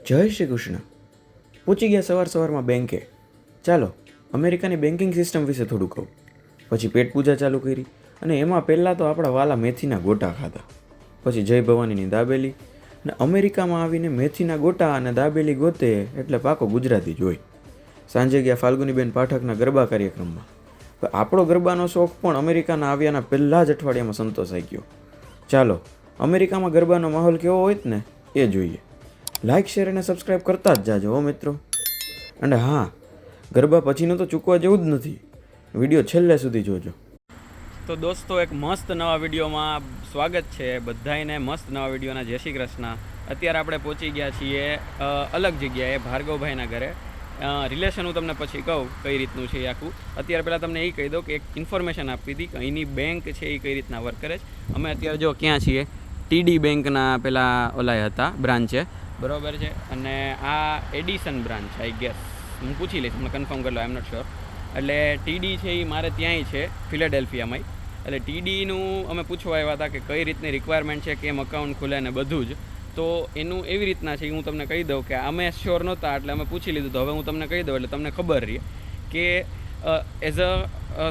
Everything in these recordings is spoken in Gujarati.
જય શ્રી કૃષ્ણ. પહોંચી ગયા સવારમાં બેંકે. ચાલો અમેરિકાની બેન્કિંગ સિસ્ટમ વિશે થોડું કહું. પછી પેટ પૂજા ચાલુ કરી અને એમાં પહેલાં તો આપણા વાલા મેથીના ગોટા ખાધા. પછી જય ભવાનીની દાબેલી. ને અમેરિકામાં આવીને મેથીના ગોટા અને દાબેલી ગોતે એટલે પાકો ગુજરાતી જોઈ. સાંજે ગયા ફાલ્ગુનીબેન પાઠકના ગરબા કાર્યક્રમમાં. આપણો ગરબાનો શોખ પણ અમેરિકાના આવ્યાના પહેલાં જ અઠવાડિયામાં સંતોષાઈ ગયો. ચાલો અમેરિકામાં ગરબાનો માહોલ કેવો હોય ને એ જોઈએ. લાઇક શેર અને સબસ્ક્રાઈબ કરતા જ જાજો હો મિત્રો. અને હા, ગરબા પછીનું તો ચૂકવા જેવું જ નથી. વિડીયો છેલ્લે સુધી જોજો. તો દોસ્તો, એક મસ્ત નવા વિડીયોમાં સ્વાગત છે બધાને. મસ્ત નવા વિડીયોના જય શ્રી કૃષ્ણ. અત્યારે આપણે પહોંચી ગયા છીએ અલગ જગ્યાએ, ભાર્ગવભાઈના ઘરે. રિલેશન હું તમને પછી કહું કઈ રીતનું છે એ આખું. અત્યારે પહેલાં તમને એ કહી દઉં કે એક ઇન્ફોર્મેશન આપી હતી કે અહીંની બેંક છે એ કઈ રીતના વર્ક કરે છે. અમે અત્યારે જો ક્યાં છીએ, ટીડી બેંકના પેલા ઓલાય હતા બ્રાન્ચે, બરાબર છે. અને આ એડિસન બ્રાન્ચ આઈ ગેસ, હું પૂછી લઈશ, મને કન્ફર્મ કરી લો, આઈ એમ નોટ શ્યોર. એટલે ટીડી છે એ મારે ત્યાંય છે ફિલાડેલ્ફિયામાં. એટલે ટીડીનું અમે પૂછવા આવ્યા હતા કે કઈ રીતની રિક્વાયરમેન્ટ છે, કેમ અકાઉન્ટ ખુલે ને બધું જ. તો એનું એવી રીતના છે, હું તમને કહી દઉં કે અમે શ્યોર નહોતા એટલે અમે પૂછી લીધું. તો હવે હું તમને કહી દઉં એટલે તમને ખબર રહે કે એઝ અ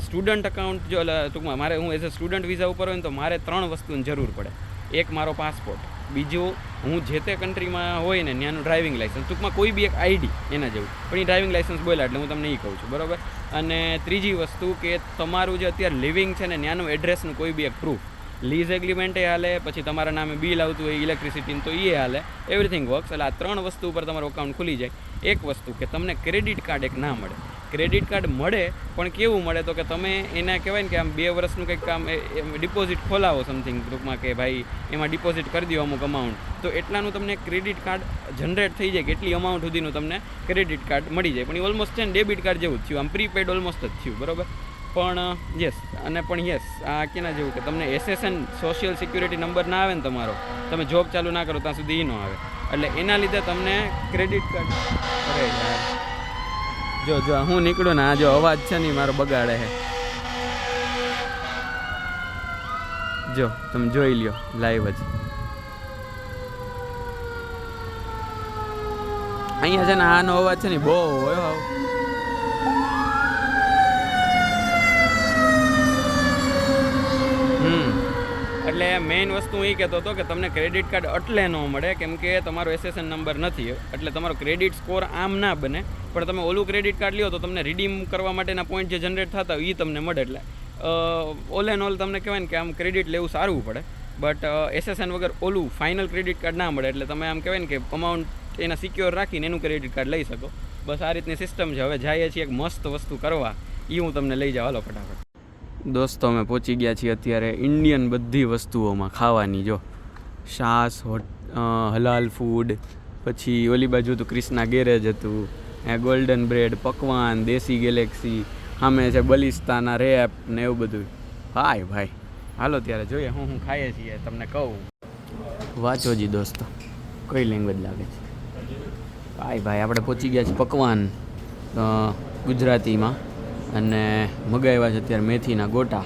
સ્ટુડન્ટ અકાઉન્ટ જો ટૂંકમાં મારે, હું એઝ અ સ્ટુડન્ટ વિઝા ઉપર હોય ને તો મારે 3 વસ્તુની જરૂર પડે. એક મારો પાસપોર્ટ, બીજું હું જે તે કન્ટ્રીમાં હોય ને ત્યાંનું ડ્રાઇવિંગ લાઇસન્સ, ટૂંકમાં કોઈ બી એક આઈડી એના જેવું, પણ એ ડ્રાઇવિંગ લાઇસન્સ બોલ્યા એટલે હું તમને એ કહું છું, બરાબર. અને ત્રીજી વસ્તુ કે તમારું જે અત્યારે લિવિંગ છે ને ત્યાંનું એડ્રેસનું કોઈ બી એક પ્રૂફ. લીઝ એગ્રીમેન્ટ એ હાલે, પછી તમારા નામે બિલ આવતું હોય ઇલેક્ટ્રિસિટીનું તો એ હાલે, એવરીથિંગ વર્ક્સ. એટલે આ 3 વસ્તુ ઉપર તમારું અકાઉન્ટ ખુલી જાય. એક વસ્તુ કે તમને ક્રેડિટ કાર્ડ એક ના મળે. ક્રેડિટ કાર્ડ મળે પણ કેવું મળે તો કે તમે એના કહેવાય ને કે આમ 2 વર્ષનું કંઈક કામ ડિપોઝિટ ખોલાવો સમથિંગ, ટૂંકમાં કે ભાઈ એમાં ડિપોઝિટ કરી દો અમુક અમાઉન્ટ, તો એટલાનું તમને ક્રેડિટ કાર્ડ જનરેટ થઈ જાય કે એટલી અમાઉન્ટ સુધીનું તમને ક્રેડિટ કાર્ડ મળી જાય. પણ એ ઓલમોસ્ટ છે ને ડેબિટ કાર્ડ જેવું જ થયું, આમ પ્રીપેડ ઓલમોસ્ટ જ થયું, બરાબર. પણ યસ, અને પણ યસ, આ કેના જેવું કે તમને એસએસએન સોશિયલ સિક્યુરિટી નંબર ના આવે ને તમારો, તમે જોબ ચાલુ ના કરો ત્યાં સુધી એ ન આવે. એટલે એના લીધે તમને ક્રેડિટ કાર્ડ. અરે યાર, જો હું નીકળું ને, આ જો અવાજ છે ને મારો બગાડે છે. જો તમે જોઈ લ્યો લાઈવ જ. અહીંયા છે ને આનો અવાજ છે ને બહુ હોય. એટલે મેઇન વસ્તુ એ કહેતો હતો કે તમને ક્રેડિટ કાર્ડ એટલે ન મળે કેમ કે તમારો એસએસએન નંબર નથી, એટલે તમારો ક્રેડિટ સ્કોર આમ ના બને. પણ તમે ઓલું ક્રેડિટ કાર્ડ લ્યો તો તમને રિડીમ કરવા માટેના પોઈન્ટ જે જનરેટ થતા હોય એ તમને મળે. એટલે ઓલ એન્ડ ઓલ તમને કહેવાય ને કે આમ ક્રેડિટ લેવું સારું પડે. બટ એસએસએન વગર ઓલું ફાઇનલ ક્રેડિટ કાર્ડ ના મળે. એટલે તમે આમ કહેવાય ને કે અમાઉન્ટ એના સિક્યોર રાખીને એનું ક્રેડિટ કાર્ડ લઈ શકો. બસ આ રીતની સિસ્ટમ છે. હવે જઈએ છીએ એક મસ્ત વસ્તુ કરવા, એ હું તમને લઈ જાઉં. હાલો ફટાફટ. દોસ્તો, અમે પહોંચી ગયા છીએ અત્યારે ઇન્ડિયન બધી વસ્તુઓમાં ખાવાની. જો છાશ, હલાલ ફૂડ, પછી ઓલી બાજુ તો ક્રિષ્ના ગેરેજ હતું, ગોલ્ડન બ્રેડ, પકવાન, દેશી ગેલેક્સી, સામે છે બલિસ્તાના રેપ ને એવું બધું. હાય ભાઈ, હાલો ત્યારે જોઈએ હું ખાઈએ છીએ તમને કહું. વાંચો જી દોસ્તો, કઈ લેંગ્વેજ લાગે છે. હાય ભાઈ, આપણે પહોંચી ગયા છીએ પકવાન ગુજરાતીમાં, અને મગાવ્યા છે અત્યારે મેથીના ગોટા,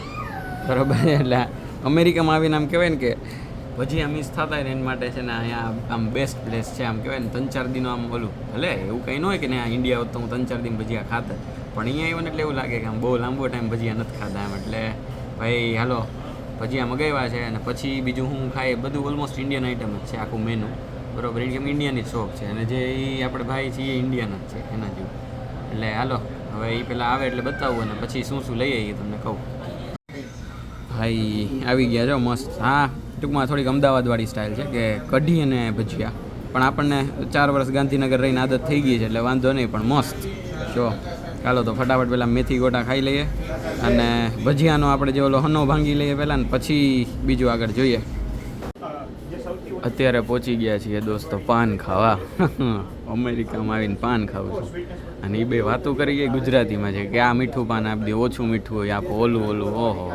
બરાબર. એટલે અમેરિકામાં આવીને આમ કહેવાય ને કે ભજીયા મિસ થતા હોય ને એના માટે છે ને અહીંયા આમ બેસ્ટ પ્લેસ છે. આમ કહેવાય ને 3-4 દિનો આમ ઓલું, ભલે એવું કંઈ ન હોય કે ને આ ઇન્ડિયા હોત તો હું 3-4 દિન ભજીયા ખાતા, પણ અહીંયા આવ્યો ને એટલે એવું લાગે કે આમ બહુ લાંબો ટાઈમ ભજીયા નથી ખાતા એમ. એટલે ભાઈ હાલો ભજીયા મગાવ્યા છે, અને પછી બીજું હું ખાઈએ બધું ઓલમોસ્ટ ઇન્ડિયન આઇટમ જ છે આખું મેનુ, બરાબર. કેમ ઇન્ડિયનની જ શોપ છે, અને જે એ આપણે ભાઈ છીએ એ ઇન્ડિયન જ છે એના જેવું. એટલે હાલો હવે એ પહેલાં આવે એટલે બતાવું, અને પછી શું શું લઈએ એ તમને કહું. ભાઈ આવી ગયા છો મસ્ત. હા, ટૂંકમાં થોડીક અમદાવાદવાળી સ્ટાઇલ છે કે કઢી અને ભજીયા, પણ આપણને 4 વર્ષ ગાંધીનગર રહીને આદત થઈ ગઈ છે એટલે વાંધો નહીં, પણ મસ્ત જો. ચાલો તો ફટાફટ પહેલાં મેથી ગોટા ખાઈ લઈએ, અને ભજીયાનો આપણે જે ઓલો હનો ભાંગી લઈએ પહેલાં, ને પછી બીજું આગળ જોઈએ. અત્યારે પહોંચી ગયા છીએ દોસ્તો પાન ખાવા. અમેરિકામાં આવીને પાન ખાવું છું, અને એ બે વાતો કરી ગઈ ગુજરાતીમાં છે કે આ મીઠું પાન આપી દે, ઓછું મીઠું હોય આપો, ઓલું. ઓહો,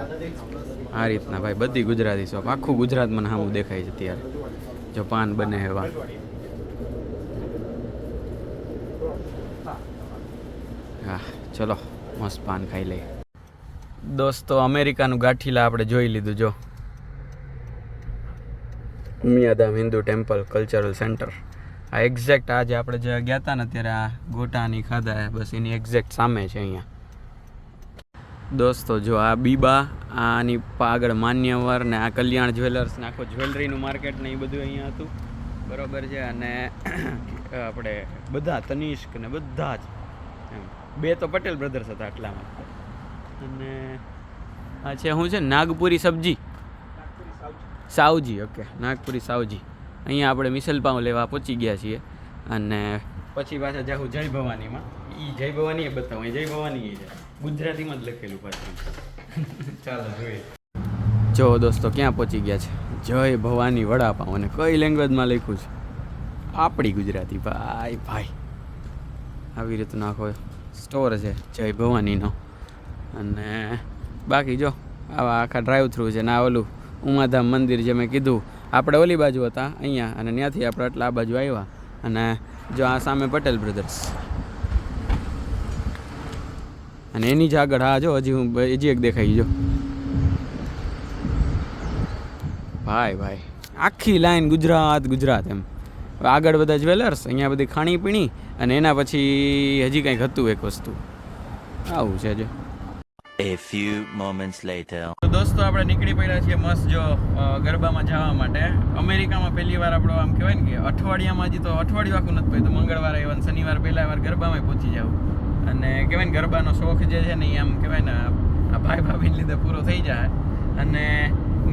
આ રીતના ભાઈ બધી ગુજરાતી શોપ, આખું ગુજરાત મને સામું દેખાય છે અત્યારે. જો પાન બને એવા. હા ચલો મસ્ત પાન ખાઈ લઈએ દોસ્તો. અમેરિકાનું ગાંઠીલા આપણે જોઈ લીધું. જો Umiyadham Hindu temple cultural centre, આ એક્ઝેક્ટ આજે આપણે જે ગયા હતા ને ત્યારે આ ગોટાની ખાધા બસ એની એક્ઝેક્ટ સામે છે અહીંયા. દોસ્તો જો આ બીબા, આની આગળ માન્યવર ને આ કલ્યાણ જ્વેલર્સ ને આખો જ્વેલરીનું માર્કેટ ને એ બધું અહીંયા હતું, બરોબર છે. અને આપણે બધા તનિષ્ક ને બધા જ એમ, 2 તો પટેલ બ્રધર્સ હતા આટલામાં. અને આ છે શું છે, નાગપુરી સબ્જી, સાવજી. ઓકે, નાગપુરી સાવજી. અહીંયા આપણે મિસલ પાઉં લેવા પહોંચી ગયા છીએ. અને પછી પાછા જાઉં જય ભવાનીમાં. એ જય ભવાની એ બતાવું, જય ભવાની એ છે ગુજરાતીમાં જ લખેલું પાછું. ચાલો જોઈએ. જો દોસ્તો ક્યાં પહોંચી ગયા છે, જય ભવાની વડાપાઉં. અને કઈ લેંગ્વેજમાં લખ્યું છે, આપણી ગુજરાતી. ભાઈ ભાઈ આવી રીતનો આખો સ્ટોર છે જય ભવાનીનો. અને બાકી જો આવા આખા ડ્રાઈવ થ્રુ છે ને આ ઓલું ઉમાધામ મંદિર જે મેં કીધું, આપણે ઓલી બાજુ હતા અહીંયા અને ત્યાંથી આપણે એટલા આ બાજુ આવ્યા. અને જો આ સામે પટેલ બ્રધર્સ અને એની જ આગળ હા જો હજી એક દેખાઈ જો. ભાઈ ભાઈ આખી લાઈન ગુજરાત ગુજરાત એમ. આગળ બધા જ્વેલર્સ, અહીંયા બધી ખાણીપીણી અને એના પછી હજી કંઈક હતું એક વસ્તુ. આવું છે જો. A few moments later. તો દોસ્તો આપણે નીકળી પડ્યા છીએ મસ્ત જો ગરબામાં જવા માટે. અમેરિકામાં પહેલી વાર આપણો આમ કહેવાય ને કે અઠવાડિયામાં હજી તો અઠવાડિયું આખું નથી પડ્યું, મંગળવારે ઇવન શનિવાર પહેલા વાર ગરબામાં પહોંચી જાવ. અને કહેવાય ને ગરબાનો શોખ જે છે ને એ આમ કહેવાય ને આ ભાઈ ભાભીને લીધે પૂરો થઈ જાય. અને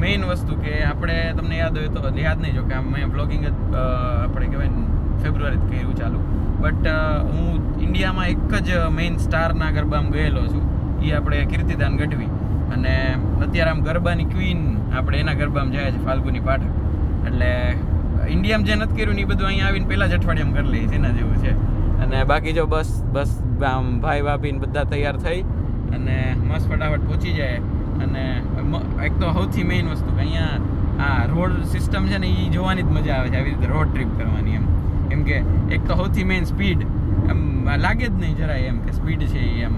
મેઇન વસ્તુ કે આપણે તમને યાદ હોય તો યાદ નહીં જો કે આમ મેં બ્લોગિંગ જ આપણે કહેવાય ને ફેબ્રુઆરી કર્યું ચાલુ. બટ હું ઇન્ડિયામાં એક જ મેઇન સ્ટારના ગરબામાં ગયેલો છું, એ આપણે કીર્તિદાન ગઢવી. અને અત્યારે આમ ગરબાની ક્વીન આપણે એના ગરબામાં જાય છે ફાલ્ગુની પાઠક. એટલે ઇન્ડિયામાં જે નથી કર્યું ને એ બધું અહીંયા આવીને પહેલાં જ અઠવાડિયામાં કરી લઈએ એના જેવું છે. અને બાકી જો બસ આમ ભાઈ ભાભીને બધા તૈયાર થઈ અને મસ્ત ફટાફટ પહોંચી જાય. અને એક તો સૌથી મેઇન વસ્તુ કે અહીંયા આ રોડ સિસ્ટમ છે ને એ જોવાની જ મજા આવે છે, આવી રીતે રોડ ટ્રીપ કરવાની એમ. કેમ કે એક તો સૌથી મેઇન સ્પીડ એમ લાગે જ નહીં જરાય એમ કે સ્પીડ છે એ એમ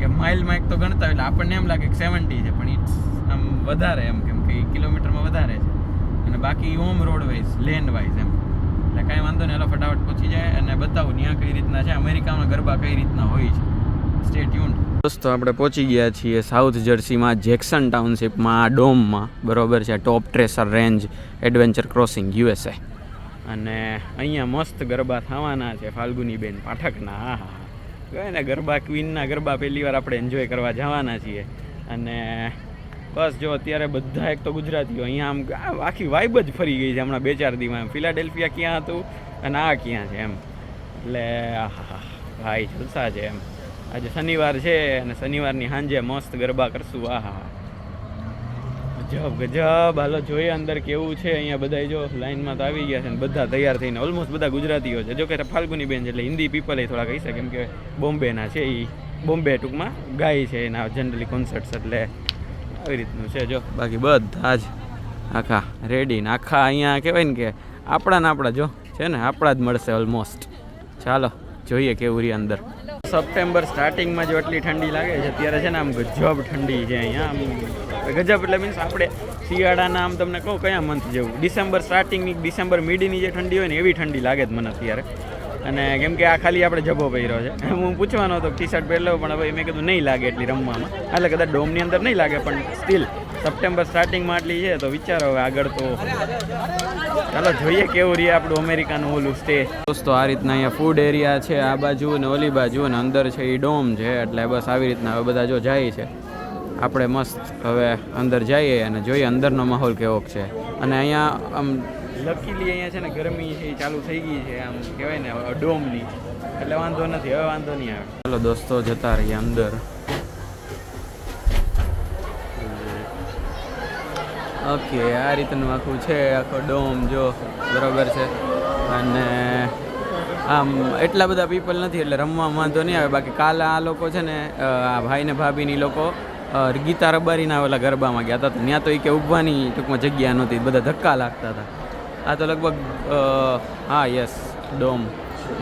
કે માઇલમાં એક તો ગણતા એટલે આપણને એમ લાગે કે 70 છે, પણ ઇટ્સ આમ વધારે એમ કેમ કે કિલોમીટરમાં વધારે છે. અને બાકી home road wise land wise એમ એટલે કાંઈ વાંધો નહીં. હાલો ફટાફટ પહોંચી જાય અને બતાવું ત્યાં કઈ રીતના છે, અમેરિકામાં ગરબા કઈ રીતના હોય છે. Stay tuned. દોસ્તો આપણે પહોંચી ગયા છીએ સાઉથ જર્સીમાં જેક્સન ટાઉનશીપમાં ડોમમાં, બરોબર છે. Top tracer range adventure crossing USA. અને અહીંયા મસ્ત ગરબા થવાના છે ફાલ્ગુની બેન પાઠકના. હા હા કહે ને ગરબા ક્વીનના ગરબા પહેલી વાર આપણે એન્જોય કરવા જવાના છીએ. અને બસ જો અત્યારે બધા એક તો ગુજરાતીઓ અહીંયા આમ આખી વાઇબ જ ફરી ગઈ છે હમણાં 2-4 દિવસમાં. ફિલાડેલ્ફિયા ક્યાં હતું અને આ ક્યાં છે એમ. એટલે આહા ભાઈ જલસા છે એમ. આજે શનિવાર છે અને શનિવારની સાંજે મસ્ત ગરબા કરશું. આહા ગજબ ગજબ. હાલો જોઈએ અંદર કેવું છે. અહીંયા બધા જો લાઈનમાં તો આવી ગયા છે ને બધા તૈયાર થઈને, ઓલમોસ્ટ બધા ગુજરાતીઓ છે. જો કે ફાલ્ગુની બેન છે એટલે હિન્દી પીપલ એ થોડા કહી શકે કેમ કે બોમ્બેના છે, એ બોમ્બે ટૂંકમાં ગાય છે એના જનરલી કોન્સર્ટ્સ. એટલે આવી રીતનું છે જો. બાકી બધા જ આખા રેડી ને આખા અહીંયા કહેવાય ને કે આપણા જો છે ને આપણા જ મળશે ઓલમોસ્ટ. ચાલો જોઈએ કેવું રહી અંદર. સપ્ટેમ્બર સ્ટાર્ટિંગમાં જો એટલી ઠંડી લાગે છે અત્યારે છે ને આમ ગજબ ઠંડી છે અહીંયા. આમ ગજબ એટલે મીન્સ આપણે શિયાળાના આમ તમને કહું કયા મંથ જેવું, ડિસેમ્બર સ્ટાર્ટિંગની ડિસેમ્બર મિડની જે ઠંડી હોય ને એવી ઠંડી લાગે જ મને અત્યારે. અને કેમ કે આ ખાલી આપણે જબો પહેર્યો છે. હું પૂછવાનો હતો ટી શર્ટ પહેરલો પણ હવે મેં કીધું નહીં લાગે એટલી રમવામાં. એટલે કદાચ ડોમની અંદર નહીં લાગે પણ સ્ટીલ સપ્ટેમ્બર સ્ટાર્ટિંગમાં આટલી છે તો વિચારો હવે આગળ તો ચાલો જોઈએ કેવું રહે આપણું અમેરિકાનું ઓલું સ્ટે. દોસ્તો આ રીતના અહીંયા ફૂડ એરિયા છે આ બાજુ ને ઓલી બાજુ ને અંદર છે એ ડોમ છે. એટલે બસ આવી રીતના હવે બધા જો જાય છે. આપણે મસ્ત હવે અંદર જઈએ અને જોઈએ અંદરનો માહોલ કેવો છે. અને અહીંયા આમ લકીલી અહીંયા છે ને ગરમી છે એ ચાલુ થઈ ગઈ છે આમ કહેવાય ને ડોમની, એટલે વાંધો નથી, હવે વાંધો નહીં આવે. ચાલો દોસ્તો જતા રહીએ અંદર. ઓકે આ રીતનું આખું છે આખો ડોમ જો, બરાબર છે. અને આમ એટલા બધા પીપલ નથી એટલે રમવામાં વાંધો નહીં આવે. બાકી કાલે આ લોકો છે ને આ ભાઈ ને ભાભીની લોકો ગીતા રબારીના ઓલા ગરબામાં ગયા હતા. ત્યાં તો એ કે ઊભવાની ટૂંકમાં જગ્યા નહોતી, બધા ધક્કા લાગતા હતા. આ તો લગભગ હા યસ ડોમ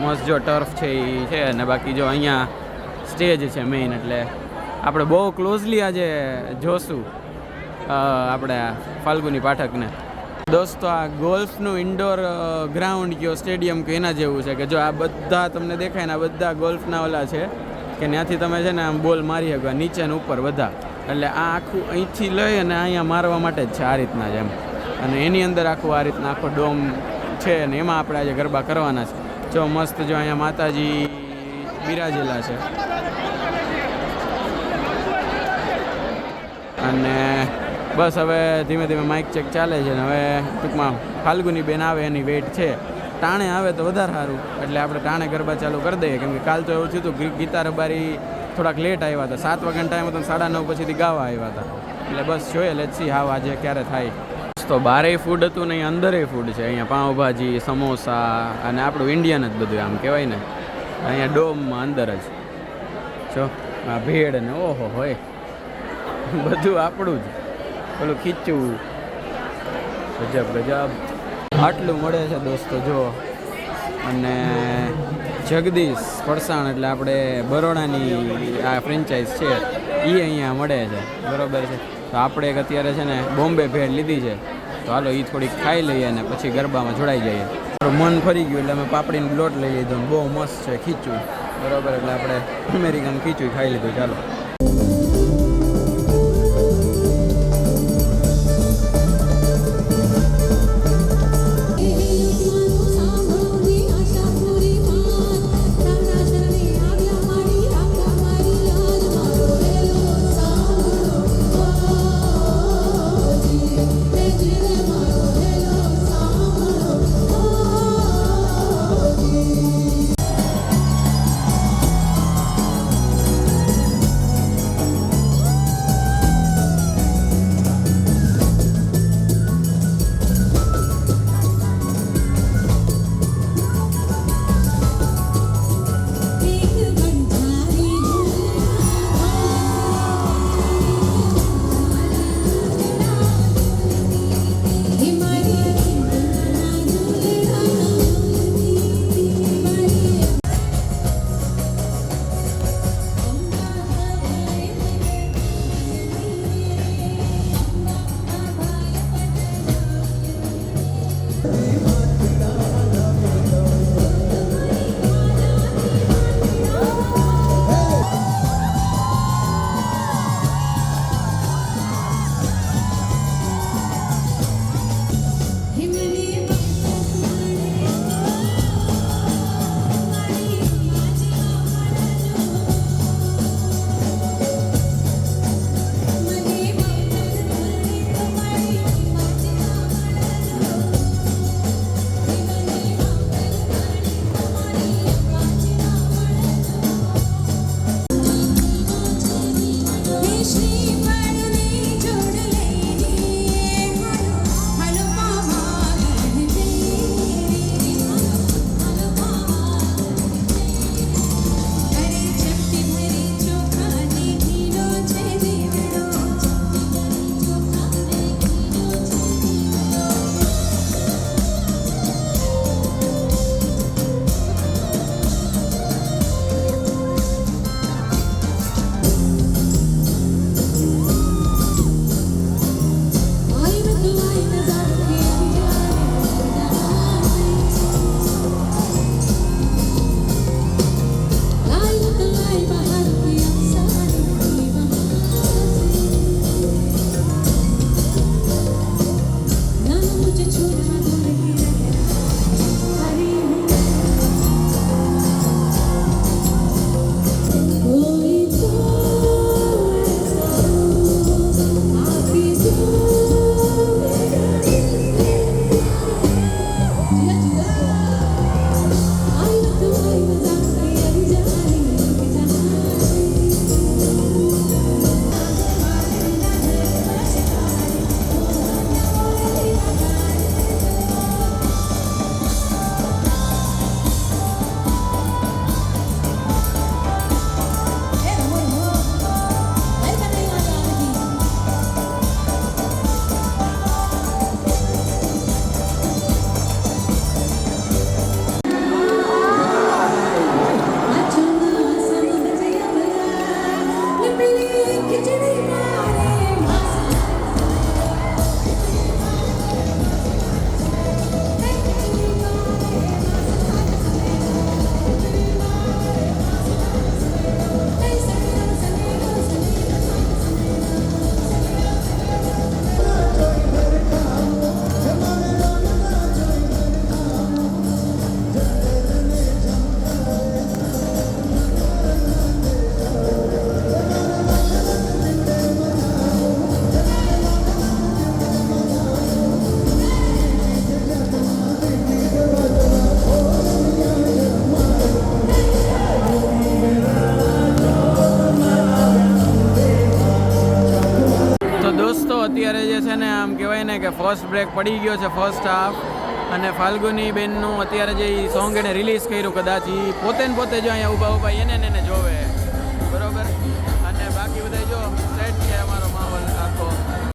મસ્ત જો ટર્ફ છે એ છે. અને બાકી જો અહીંયા સ્ટેજ છે મેઇન, એટલે આપણે બહુ ક્લોઝલી આજે જોશું આપણે ફાલ્ગુની પાઠકને. દોસ્તો આ ગોલ્ફનું ઇન્ડોર ગ્રાઉન્ડ કયો સ્ટેડિયમ કે એના જેવું છે કે જો આ બધા તમને દેખાય ને આ બધા ગોલ્ફના ઓલા છે કે ત્યાંથી તમે છે ને આમ બોલ મારી શકો નીચે ને ઉપર બધા એટલે આ આખું અહીંથી લઈ અને અહીંયા મારવા માટે જ છે આ રીતના જ એમ અને એની અંદર આખું આ રીતના આખો ડોમ છે ને એમાં આપણે આજે ગરબા કરવાના છે જો મસ્ત જો અહીંયા માતાજી બિરાજેલા છે અને બસ હવે ધીમે ધીમે માઇક ચેક ચાલે છે ને હવે ટૂંકમાં ફાલ્ગુની બેન આવે એની વેઇટ છે ટાણે આવે તો વધારે સારું એટલે આપણે ટાણે ગરબા ચાલુ કરી દઈએ કેમ કે કાલ તો એવું થયું હતું ગીતા રબારી થોડાક લેટ આવ્યા હતા 7 વાગ્યાનો ટાઈમ હતો 9:30 પછીથી ગાવા આવ્યા હતા એટલે બસ જોઈએ લેટ્સ સી હાવ આજે ક્યારે થાય તો બારે ફૂડ હતું ને અહીંયા અંદરે ફૂડ છે અહીંયા પાઉંભાજી સમોસા અને આપણું ઇન્ડિયન જ બધું આમ કહેવાય ને અહીંયા ડોમમાં અંદર જ જો આ ભેળ ને ઓહો હોય બધું આપણું જ પેલું ખીચું ગજબ ગજબ આટલું મળે છે દોસ્તો જો અને જગદીશ ફરસાણ એટલે આપણે બરોડાની આ ફ્રેન્ચાઇઝ છે એ અહીંયા મળે છે બરાબર છે તો આપણે એક અત્યારે છે ને બોમ્બે ભેળ લીધી છે તો હાલો એ થોડીક ખાઈ લઈએ અને પછી ગરબામાં જોડાઈ જઈએ મારું મન ફરી ગયું એટલે અમે પાપડીનો લોટ લઈ લીધો બહુ મસ્ત છે ખીચું બરાબર એટલે આપણે અમેરિકન ખીચું ખાઈ લીધું ચાલો ફર્સ્ટ બ્રેક પડી ગયો છે ફર્સ્ટ હાફ. અને ફાલ્ગુની બેનનું અત્યારે જે સોંગ એને રિલીઝ કર્યું કદાચ એ પોતે ને પોતે જો અહીંયા ઊભા ઊભા એને જોવે બરોબર. અને બાકી બધા જો સેટ છે અમારો માહોલ આખો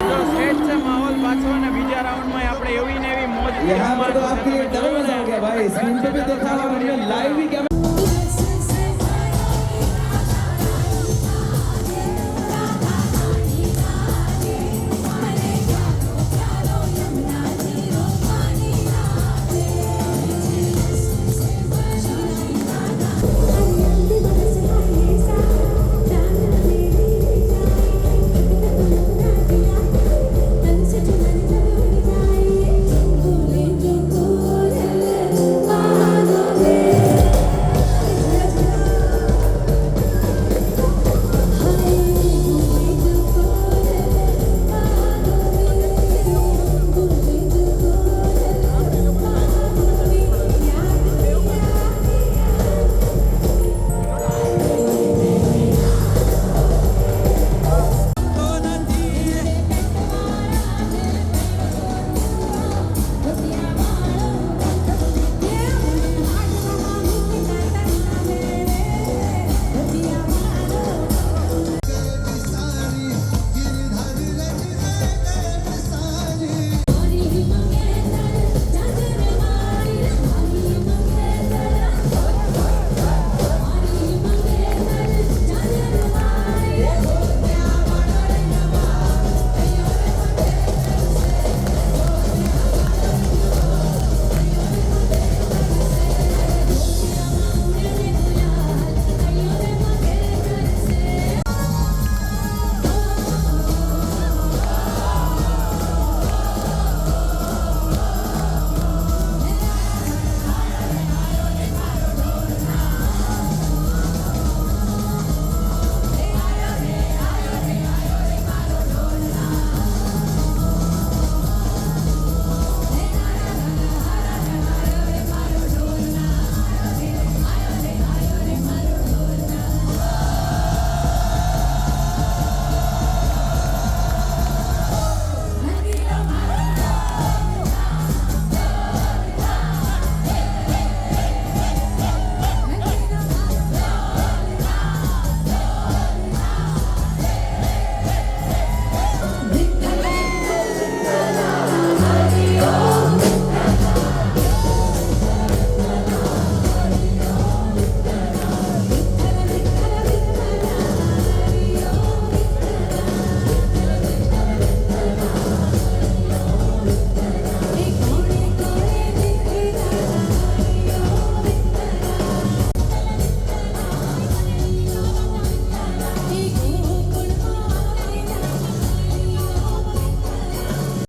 જો સેટ છે માહોલ પાછો. અને બીજા રાઉન્ડમાં આપણે એવી ને એવી મોજ यहाँ पर तो आपके लिए डबल मजा हो गया भाई स्क्रीन पे भी देखा और हमने लाइव भी कैमरा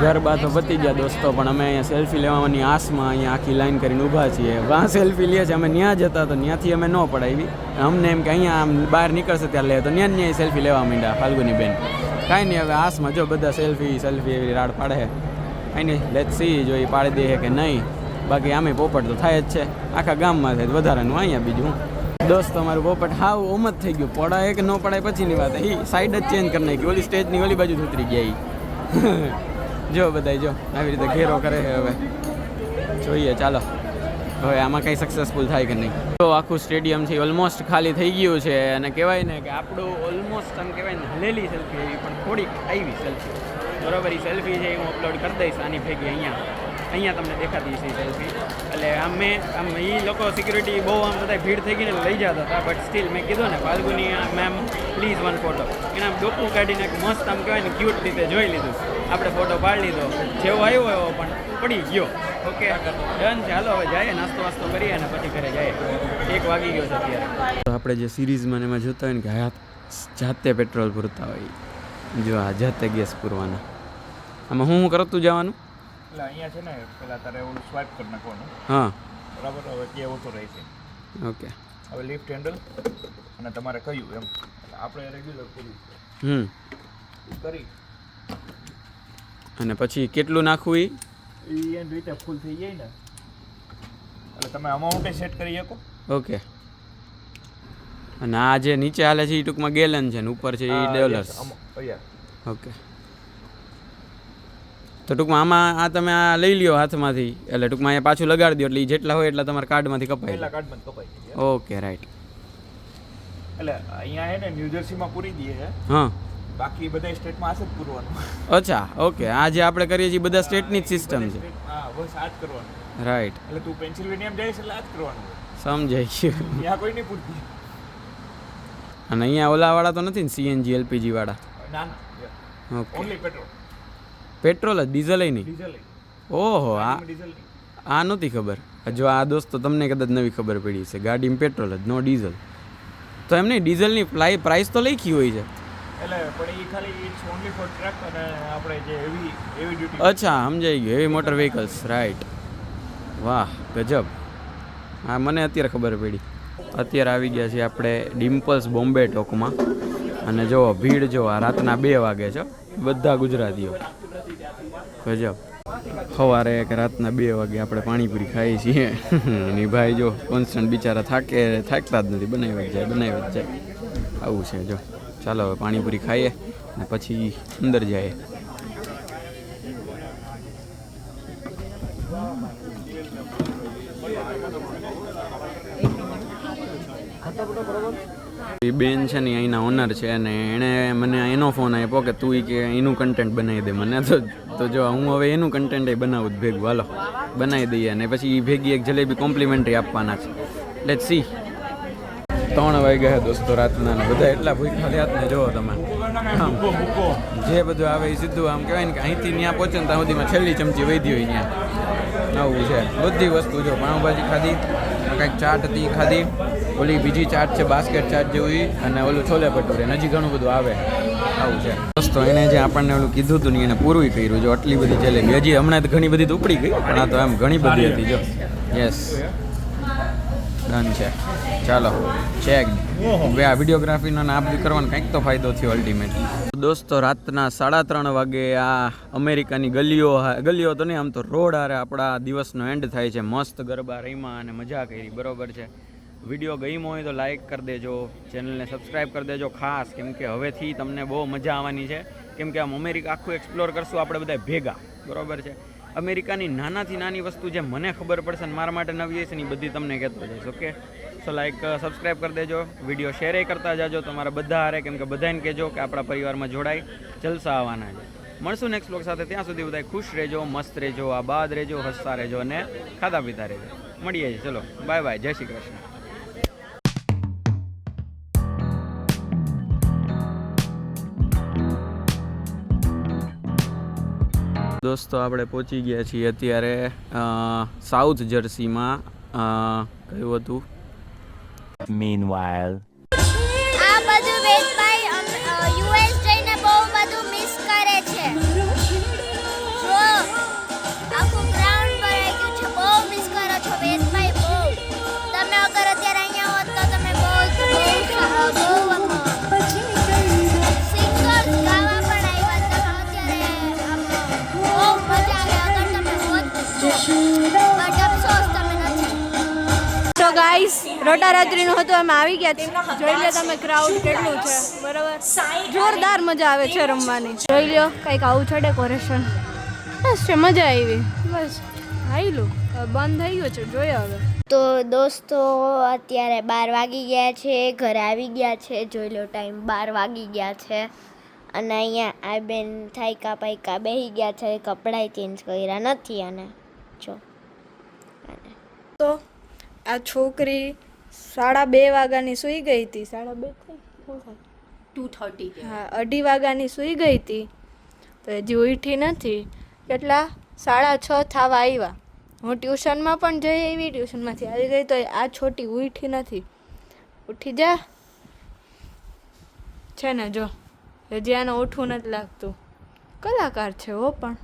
ગરબા તો પતી ગયા દોસ્તો, પણ અમે અહીંયા સેલ્ફી લેવાની આસમાં અહીંયા આખી લાઈન કરીને ઊભા છીએ. વાં સેલ્ફી લે છે, અમે ત્યાં જતા તો ત્યાંથી અમે ન પડાવી. અમને એમ કે અહીંયા આમ બહાર નીકળશે ત્યારે લે, તો ત્યાં સેલ્ફી લેવા માંડ્યા ફાલ્ગુની બેન. કાંઈ નહીં, હવે આસમાં જો બધા સેલ્ફી એવી રાડ પાડે છે. કાંઈ નહીં, લેટ સી જો એ પાડી દે કે નહીં. બાકી આમે પોપટ તો થાય જ છે, આખા ગામમાં થાય વધારાનું અહીંયા બીજું. દોસ્તો અમારું પોપટ હાવ ઓમ જ થઈ ગયું. પડાય કે ન પડાય પછીની વાત, એ સાઈડ જ ચેન્જ કરી નાખી, ઓલી સ્ટેજની ઓલી બાજુ ઉતરી ગયા. જો બધાય જો આવી રીતે ઘેરો કરે છે. હવે જોઈએ ચાલો હવે આમાં કંઈ સક્સેસફુલ થાય કે નહીં. તો આખું સ્ટેડિયમ છે ઓલમોસ્ટ ખાલી થઈ ગયું છે. અને કહેવાય ને કે આપણું ઓલમોસ્ટ આમ કહેવાય ને હલેલી સેલ્ફી એવી પણ થોડીક આવી સેલ્ફી બરાબર. એ સેલ્ફી છે એ હું અપલોડ કરી દઈશ આની ભેગી અહીંયા તમને દેખાતી છે સેલ્ફી. એટલે આમ એ લોકો સિક્યુરિટી બહુ આમ બધા ભીડ થઈ ગઈને લઈ જતા હતા, બટ સ્ટીલ મેં કીધું ને Falguni ma'am please one photo. એના ડોકું કાઢીને મસ્ત આમ કહેવાય ને ક્યુટ રીતે જોઈ લીધું. આપણે ફોટો પાડી લીધો, જેવો આવ્યો એવો પણ પડી ગયો. ઓકે ડન છે, હાલો હવે જાય નાસ્તો વાસ્તો કરીએ અને પછી ઘરે જાય. 1 વાગી ગયો છે અત્યારે. તો આપણે જે સિરીઝમાં એમાં જોતા હોય ને કે જાતે પેટ્રોલ પૂરતા હોય, જો આ જાતે ગેસ પૂરવાના. આમાં હું કરતું જવાનું એટલે અહીંયા છે ને પેલા તારે ઓલું સ્વાઇપ કરી નાખવાનું. હા બરાબર, હવે ત્યાં ઓછો રહે છે. ઓકે, હવે લિફ્ટ હેન્ડલ અને તમારે કયું એમ એટલે આપણે રેગ્યુલર કર્યું કરી અને પછી કેટલું નાખવું એ એની રીતે ફૂલ થઈ જાય ને એટલે તમે અમાઉન્ટે સેટ કરી શકો. ઓકે. અને આ જે નીચે હાલે છે એ ટૂંકમાં ગેલન છે ને ઉપર છે એ ડોલર્સ. ઓકે. તો ટૂંકમાં આમાં આ તમે આ લઈ લ્યો હાથમાંથી એટલે ટૂંકમાં અહીંયા પાછું લગાડી દો એટલે ઈ જેટલા હોય એટલા તમારા કાર્ડમાંથી કપાઈ પહેલા જાય. કાર્ડમાં કપાઈ જાય. Okay right. એટલે અહીંયા હે ને ન્યૂ જર્સીમાં પૂરી દઈએ છે, હા બાકી બધા સ્ટેટમાં આ જ પૂરવાનું. અચ્છા ઓકે. આ જે આપણે કરીએ છીએ બધા સ્ટેટની જ સિસ્ટમ છે. હા બસ આ જ કરવાનું. રાઈટ એટલે તું પેન્સિલ્વેનિયા જઈશ એટલે આ જ કરવાનું. સમજાઈ ગયું. ત્યાં કોઈ નહીં પૂરતી. અને અહીંયા ઓલાવાળા તો નથી ને સીએનજી એલપીજી વાળા? ના ના, ઓકે. ઓનલી પેટ્રોલ, પેટ્રોલ જ, ડીઝલ નહીં? ડીઝલ નહીં. ઓહો આ ડીઝલ નહીં. આ નહોતી ખબર. જો આ દોસ્તો તમને કદાચ નવી ખબર પડી છે, ગાડીમાં પેટ્રોલ જ, નો ડીઝલ. તો એમ નહીં, ડીઝલની પ્રાઇસ તો લખી હોય છે. એટલે પણ એ ખાલી ઇટ્સ ઓનલી ફોર ટ્રક અને આપણે જે એવી ડ્યુટી. અચ્છા સમજાઈ ગયું, હેવી મોટર વ્હીકલ્સ. રાઈટ. વાહ ગજબ. હા મને અત્યારે ખબર પડી. અત્યારે આવી ગયા છીએ આપણે ડિમ્પલ્સ બોમ્બે ટોકમાં. અને જો ભીડ જો, આ રાતના 2 વાગે છે, બધા ગુજરાતીઓ. ગજબ. સવારે કે રાતના 2 વાગે આપણે પાણીપુરી ખાઈએ છીએ. અને ભાઈ જો કોન્સ્ટન્ટ બિચારા થાકતા જ નથી, બનાવી જ જાય. આવું છે જો. ચાલો હવે પાણીપુરી ખાઈએ ને પછી અંદર જઈએ. એ બેન છે ને અહીંના ઓનર છે અને એણે મને એનો ફોન આપ્યો કે તું કે એનું કન્ટેન્ટ બનાવી દે મને. તો જો હું હવે એનું કન્ટેન્ટ બનાવું જ ભેગું. હાલો બનાવી દઈએ અને પછી એ ભેગી એક જલેબી કોમ્પ્લિમેન્ટરી આપવાના છે. Let's see. 3 વાગ્યા દોસ્તો રાતના ને બધા એટલા ભૂખ્યા થયા ને જોવો તમે. જે બધું આવે એ સીધું આમ કહેવાય ને કે અહીંથી ત્યાં પહોંચે ને ત્યાં સુધીમાં છેલ્લી ચમચી વધી હોય ત્યાં. આવું છે બધી વસ્તુ. જો પાઉંભાજી ખાધી, કંઈક ચાટ હતી ખાધી, ઓલી બીજી ચાટ છે બાસ્કેટ ચાટ જેવી, અને ઓલું છોલે ભટુરે, હજી ઘણું બધું આવે. આવું છે દોસ્તો. એણે જે આપણને ઓલું કીધું હતું ને એને પૂરું કર્યું. જો આટલી બધી જલેબી, હજી હમણાં તો ઘણી બધી તો ઉપડી ગઈ, પણ આ તો એમ ઘણી બધી હતી. જો યસ ડન છે. ચાલો ચેક. હવે આ વિડીયોગ્રાફીનો ને આ બધું કરવાનો કંઈક તો ફાયદો થયો અલ્ટિમેટલી. દોસ્તો રાતના 3:30 વાગે આ અમેરિકાની ગલીઓ તો નહીં, આમ તો રોડ આરે આપણા દિવસનો એન્ડ થાય છે. મસ્ત ગરબા રમ્યા અને મજા કરી. બરોબર છે. વિડીયો ગમ્યો હોય તો લાઈક કરી દેજો, ચેનલને સબસ્ક્રાઈબ કરી દેજો ખાસ, કેમ કે હવેથી તમને બહુ મજા આવવાની છે. કેમ કે આમ અમેરિકા આખું એક્સપ્લોર કરશું આપણે બધા ભેગા. બરોબર છે. અમેરિકાની નાનાથી નાની વસ્તુ જે મને ખબર પડશે ને મારા માટે નવી હશે ને એ બધી તમને કહેતો જઈશ. ઓકે સો લાઈક સબસ્ક્રાઈબ કરી દેજો, વિડીયો શેર કરતા જાજો તમારા બધા હારે, કેમ કે બધાને કહેજો કે આપણા પરિવારમાં જોડાઈ જલસા આવવાના છે. મળશું નેક્સ્ટ બ્લોગ સાથે. ત્યાં સુધી બધા ખુશ રહેજો, મસ્ત રહેજો, આબાદ રહેજો, હસતા રહેજો અને ખાતા પીતા રહેજો. મળીએ છીએ. ચલો બાય બાય, જય શ્રી કૃષ્ણ. દોસ્તો આપણે પહોંચી ગયા છીએ અત્યારે સાઉથ જર્સીમાં. કયું હતું? Meanwhile. આ બધું વેદભાઈ યુએસ જઈને બહુ બધું મિસ કરે છે. જો આખું ગ્રાઉન્ડ ભરાઈ ગયું છે. બહુ મિસ કરો છો વેદભાઈ, બહુ. તમે અગર અત્યારે અહીંયા હોત તો તમે બહુ સિંગર્સ ગાવા પણ આવ્યા. તમે અત્યારે બહુ મજા આવે અગર તમે હોત તો. બટ અફસોસ તમે નથી. તો ગાઈસ રોટારાત્રીનું હતું, અમે આવી ગયા છીએ. જોઈ લો તમે ક્રાઉડ કેટલું છે. બરાબર, જોરદાર મજા આવે છે રમવાની. જોઈ લો કંઈક આવું છે ડેકોરેશન. બસ છે, મજા આવી. બસ આવેલું બંધ થઈ ગયું છે, જોઈએ હવે. તો દોસ્તો અત્યારે 12 વાગી ગયા છે, ઘરે આવી ગયા છે. જોઈ લો ટાઈમ 12 વાગી ગયા છે. અને અહીંયા આ બેન થાયકા પાયકા બેસી ગયા છે, કપડાં ચેન્જ કર્યા નથી. અને જો તો આ છોકરી 2:30 વાગ્યાની સૂઈ ગઈ હતી. 2:30 થઈ? શું થાય? 2:30. હા, 2:30 વાગ્યાની સૂઈ ગઈ હતી તો હજી ઉઠી નથી. કેટલા 6:30 થવા આવ્યા. હું ટ્યુશનમાં પણ જઈ આવી, ટ્યુશનમાંથી આવી ગઈ તો આ છોટી ઉઠી નથી. ઉઠી જા છે ને. જો હજી આને ઉઠવું નથી લાગતું. કલાકાર છે હો પણ.